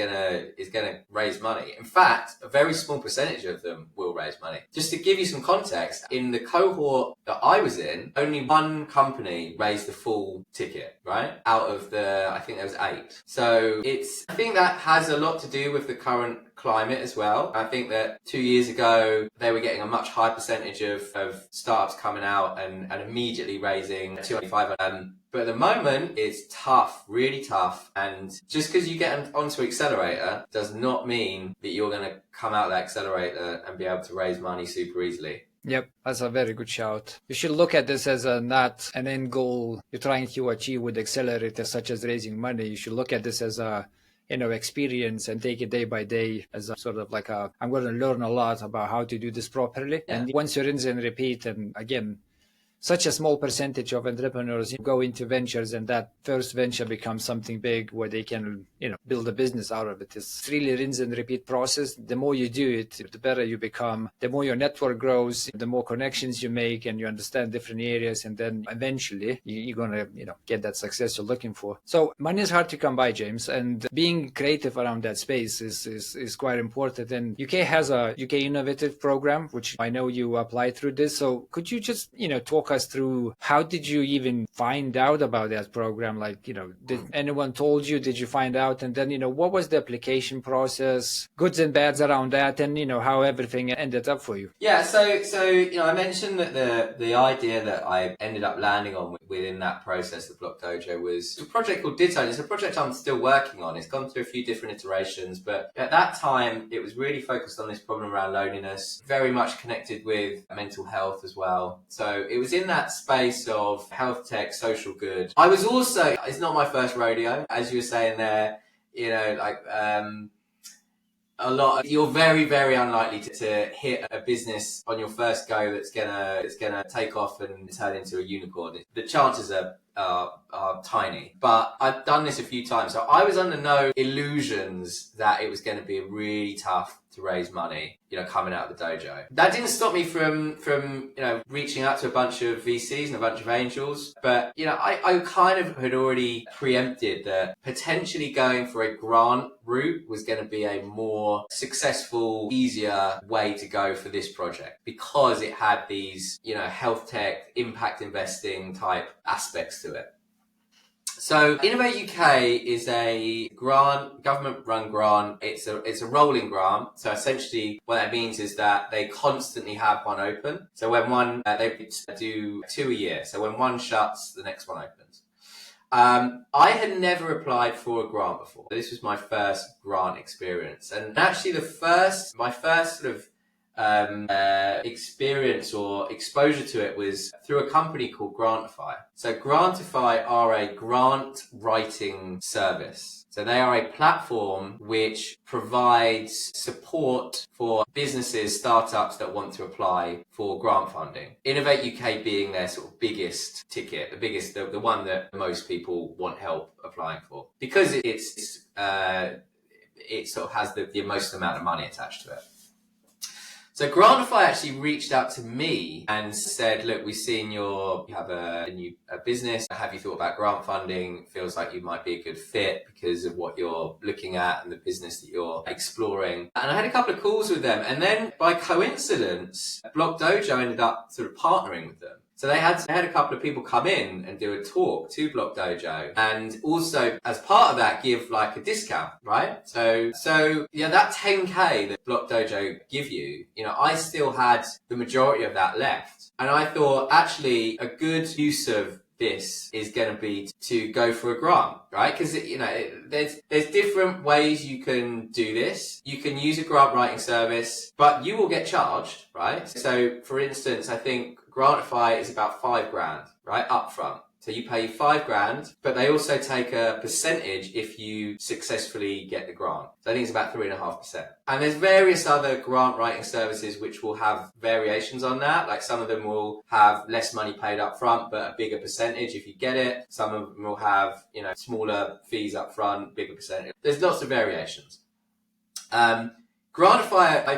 gonna raise money. In fact, a very small percentage of them will raise money. Just to give you some context, in the cohort that I was in, only one company raised the full ticket, right? Out of I think there was 8. So I think that has a lot to do with the current climate as well. I think that 2 years ago, they were getting a much higher percentage of startups coming out and immediately raising 205. But at the moment, it's tough, really tough. And just because you get onto Accelerator does not mean that you're going to come out of the Accelerator and be able to raise money super easily. Yep, that's a very good shout. You should look at this as not an end goal you're trying to achieve with Accelerator, such as raising money. You should look at this as a experience and take it day by day as a sort of like I'm going to learn a lot about how to do this properly. Yeah. And once you rinse and repeat, and again, such a small percentage of entrepreneurs go into ventures and that first venture becomes something big where they can, build a business out of it. It's really rinse and repeat process. The more you do it, the better you become, the more your network grows, the more connections you make and you understand different areas. And then eventually you're going to, get that success you're looking for. So money is hard to come by, James, and being creative around that space is quite important. And UK has a UK Innovative program, which I know you applied through this. So could you just, talk us us through how did you even find out about that program? Like, did anyone told you? Did you find out? And then, what was the application process, goods and bads around that, and, how everything ended up for you? Yeah, so I mentioned that the idea that I ended up landing on within that process, the Block Dojo, was a project called Ditto. It's a project I'm still working on. It's gone through a few different iterations, but at that time, it was really focused on this problem around loneliness, very much connected with mental health as well. So it was in that space of health tech, social good. I was also, it's not my first rodeo, as you were saying there, you're very, very unlikely to hit a business on your first go that's gonna take off and turn into a unicorn. The chances are tiny. But I've done this a few times, so I was under no illusions that it was going to be really tough to raise money, coming out of the dojo. That didn't stop me from reaching out to a bunch of VCs and a bunch of angels. But, I kind of had already preempted that potentially going for a grant route was going to be a more successful, easier way to go for this project, because it had these, health tech, impact investing type aspects to it. So Innovate UK is a government-run grant. It's a rolling grant. So essentially, what that means is that they constantly have one open. So when one, they do 2 a year. So when one shuts, the next one opens. I had never applied for a grant before. This was my first grant experience, and actually my first sort of experience or exposure to it was through a company called Grantify. So Grantify are a grant writing service. So they are a platform which provides support for businesses, startups that want to apply for grant funding. Innovate UK being their sort of biggest ticket, the one that most people want help applying for, because it sort of has the most amount of money attached to it. So Grantify actually reached out to me and said, look, we've seen you have a business. Have you thought about grant funding? Feels like you might be a good fit because of what you're looking at and the business that you're exploring. And I had a couple of calls with them. And then by coincidence, Block Dojo ended up sort of partnering with them. So they had a couple of people come in and do a talk to Block Dojo, and also as part of that give like a discount, right? So that 10K that Block Dojo give you, I still had the majority of that left. And I thought actually a good use of this is going to be to go for a grant, right? Because there's different ways you can do this. You can use a grant writing service, but you will get charged, right? So for instance, I think Grantify is about $5,000, right, up front. So you pay $5,000, but they also take a percentage if you successfully get the grant. So I think it's about 3.5%. And there's various other grant writing services which will have variations on that. Like some of them will have less money paid up front, but a bigger percentage if you get it. Some of them will have, smaller fees up front, bigger percentage. There's lots of variations. Grantify, I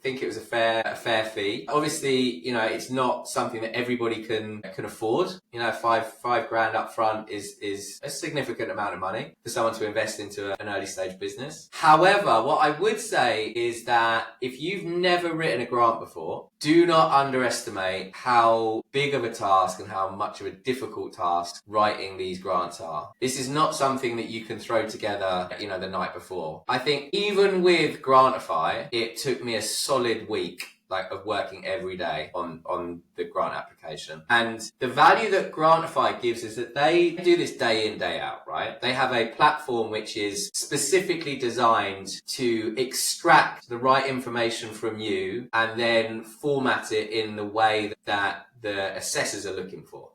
think it was a fair fee. Obviously, it's not something that everybody can afford. $5,000 up front is a significant amount of money for someone to invest into an early stage business. However, what I would say is that if you've never written a grant before, do not underestimate how big of a task and how much of a difficult task writing these grants are. This is not something that you can throw together, the night before. I think even with Grantify, it took me a solid week of working every day on the grant application. And the value that Grantify gives is that they do this day in, day out, right? They have a platform which is specifically designed to extract the right information from you and then format it in the way that the assessors are looking for.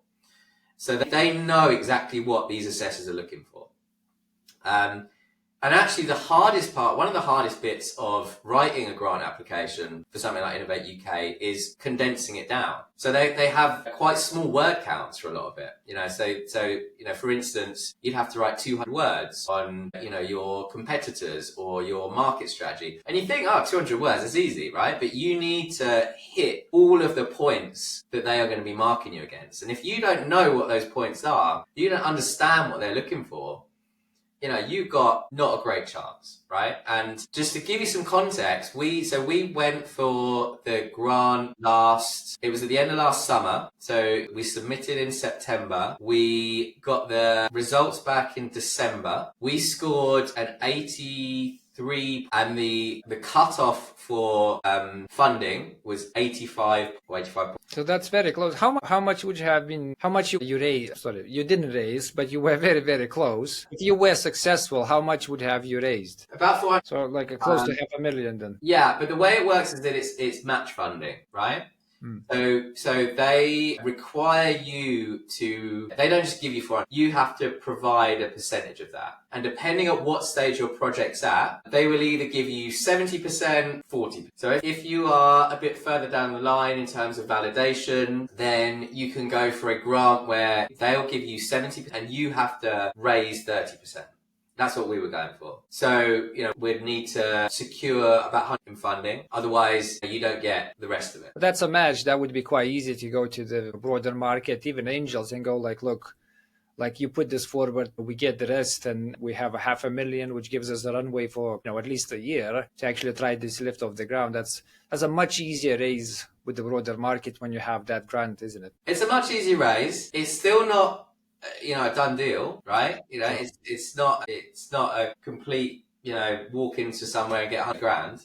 So that they know exactly what these assessors are looking for. And actually one of the hardest bits of writing a grant application for something like Innovate UK is condensing it down. So they have quite small word counts for a lot of it. So for instance, you'd have to write 200 words on, your competitors or your market strategy. And you think, 200 words, that's easy, right? But you need to hit all of the points that they are going to be marking you against. And if you don't know what those points are, you don't understand what they're looking for, you've got not a great chance, right? And just to give you some context, we went for the grant it was at the end of last summer. So we submitted in September. We got the results back in December. We scored an 83, and the cutoff for funding was 85 or 85. So that's very close. How much would you have been? How much you raised? Sorry, you didn't raise, but you were very, very close. If you were successful, how much would have you raised? About 400. So like close to $500,000 then. Yeah, but the way it works is that it's match funding, right? So they require you to, they don't just give you 400, you have to provide a percentage of that. And depending on what stage your project's at, they will either give you 70%, 40%. So if you are a bit further down the line in terms of validation, then you can go for a grant where they'll give you 70% and you have to raise 30%. That's what we were going for. So, we'd need to secure about 100 in funding. Otherwise, you don't get the rest of it. That's a match. That would be quite easy to go to the broader market, even angels, and go like, look, like you put this forward, we get the rest, and we have $500,000, which gives us a runway for at least a year to actually try this lift off the ground. That's a much easier raise with the broader market when you have that grant, isn't it? It's a much easier raise. It's still not a done deal, right? It's not a complete, walk into somewhere and get 100 grand.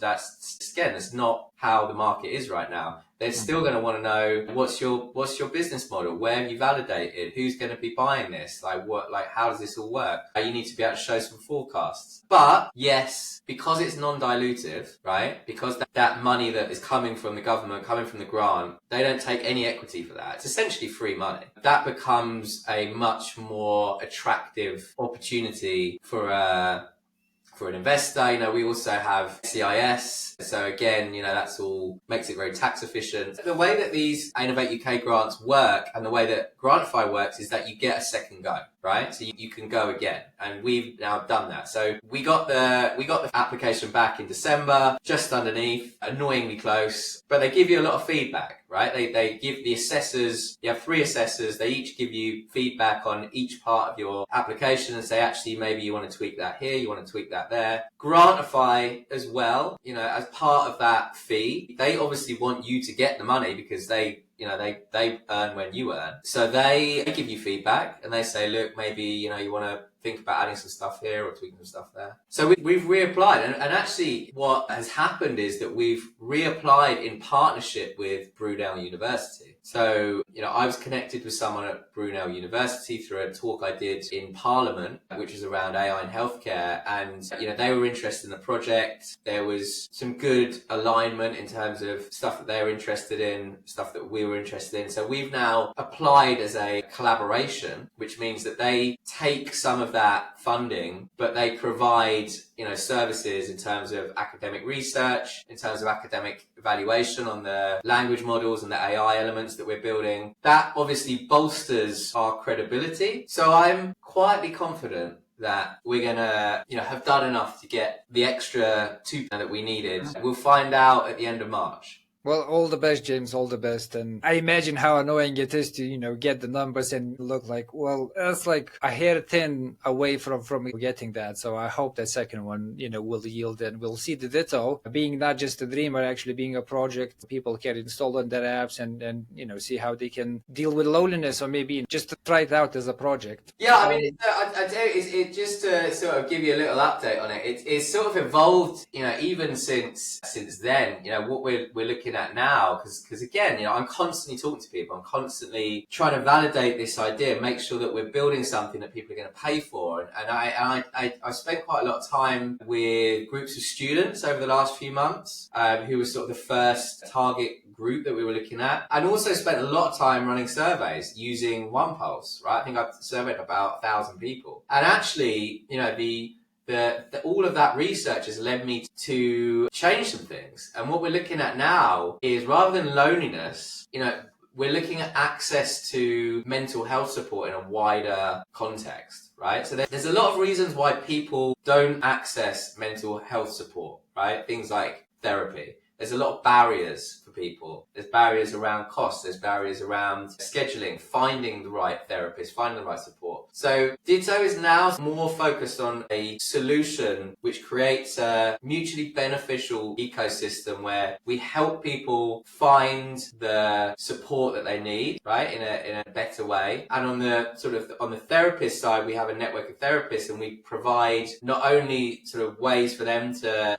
That's not how the market is right now. They're still going to want to know what's your business model, where have you validated, who's going to be buying this, how does this all work? You need to be able to show some forecasts. But yes, because it's non-dilutive, right? Because that money that is coming from the government, coming from the grant, they don't take any equity for that. It's essentially free money. That becomes a much more attractive opportunity for an investor. We also have CIS. So again, that's all makes it very tax efficient. The way that these Innovate UK grants work and the way that Grantify works is that you get a second go, right? So you can go again. And we've now done that. So we got the application back in December, just underneath, annoyingly close, but they give you a lot of feedback, right? They give the assessors, you have 3 assessors, they each give you feedback on each part of your application and say, actually, maybe you want to tweak that here, you want to tweak that there. Grantify as well, as part of that fee, they obviously want you to get the money because they earn when you earn. So they give you feedback and they say, look, maybe, you want to think about adding some stuff here or tweaking some stuff there. So we've reapplied. And actually what has happened is that we've reapplied in partnership with Brunel University. So, I was connected with someone at Brunel University through a talk I did in Parliament, which is around AI in healthcare. And, they were interested in the project. There was some good alignment in terms of stuff that they were interested in, stuff that we were interested in. So we've now applied as a collaboration, which means that they take some of that funding, but they provide, services in terms of academic research, in terms of academic evaluation on the language models and the AI elements that we're building. That obviously bolsters our credibility. So I'm quietly confident that we're going to, have done enough to get the extra 2% that we needed. We'll find out at the end of March. Well, all the best, James, all the best. And I imagine how annoying it is to, get the numbers and look like, well, that's like a hair thin away from getting that. So I hope that second one, will yield, and we'll see the ditto being not just a dream, but actually being a project people can install on their apps and see how they can deal with loneliness, or maybe just to try it out as a project. Yeah, I mean, I tell you, it just to sort of give you a little update on it, it's sort of evolved, even since then, what we're looking at now, because again, I'm constantly talking to people, I'm constantly trying to validate this idea, make sure that we're building something that people are going to pay for. And I spent quite a lot of time with groups of students over the last few months, who were sort of the first target group that we were looking at, and also spent a lot of time running surveys using OnePulse, right? I think I've surveyed about 1,000 people. And actually, all of that research has led me to change some things. And what we're looking at now is, rather than loneliness, we're looking at access to mental health support in a wider context, right? So there's a lot of reasons why people don't access mental health support, right? Things like therapy. there's a lot of barriers for people. There's barriers around cost, there's barriers around scheduling, finding the right therapist, finding the right support. So Ditto is now more focused on a solution which creates a mutually beneficial ecosystem where we help people find the support that they need, right, in a better way. And on the therapist side, we have a network of therapists, and we provide not only sort of ways for them to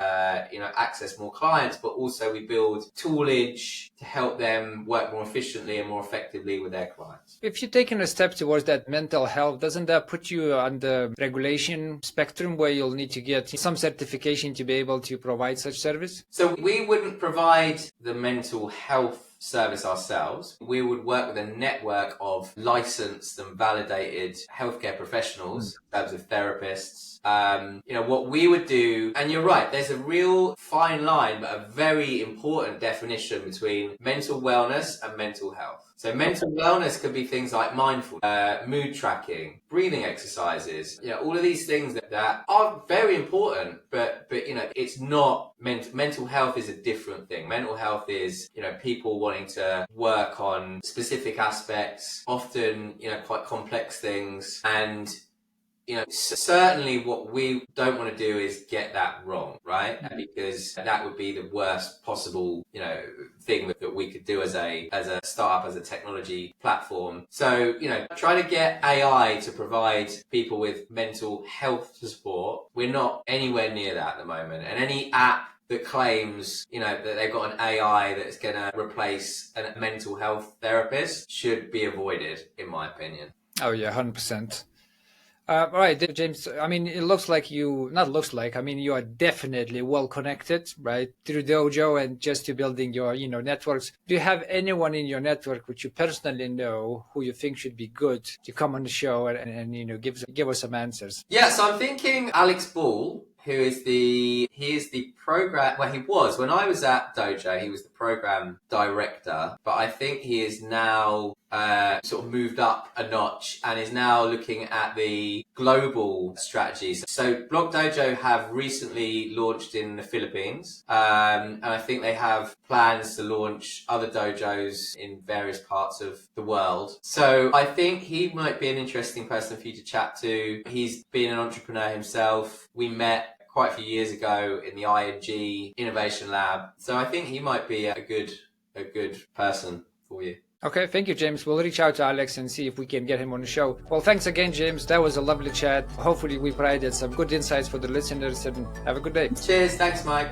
access more clients, but also we build toolage to help them work more efficiently and more effectively with their clients. If you're taking a step towards that mental health, doesn't that put you on the regulation spectrum where you'll need to get some certification to be able to provide such service? So we wouldn't provide the mental health service ourselves. We would work with a network of licensed and validated healthcare professionals, in terms of therapists. What we would do, and you're right, there's a real fine line, but a very important definition between mental wellness and mental health. So mental wellness could be things like mindfulness, mood tracking, breathing exercises, all of these things that are very important, but it's not mental health is a different thing. Mental health is, people wanting to work on specific aspects, often, quite complex things. And certainly what we don't want to do is get that wrong, right? Because that would be the worst possible, thing that we could do as a startup, as a technology platform. So, try to get AI to provide people with mental health support. We're not anywhere near that at the moment. And any app that claims, that they've got an AI that's going to replace a mental health therapist should be avoided, in my opinion. Oh yeah, 100%. All right, James, I mean, it looks like you are definitely well connected, right, through Dojo and just to building your, networks. Do you have anyone in your network which you personally know who you think should be good to come on the show and give us some answers? Yeah, so I'm thinking Alex Ball, he is the program, well, he was, when I was at Dojo, he was the program director, but I think he is now sort of moved up a notch and is now looking at the global strategies. So Block Dojo have recently launched in the Philippines, and I think they have plans to launch other dojos in various parts of the world. So I think he might be an interesting person for you to chat to. He's been an entrepreneur himself. We met quite a few years ago in the ING Innovation Lab. So I think he might be a good person for you. Okay, thank you, James. We'll reach out to Alex and see if we can get him on the show. Well, thanks again, James. That was a lovely chat. Hopefully we provided some good insights for the listeners, and have a good day. Cheers. Thanks, Mike.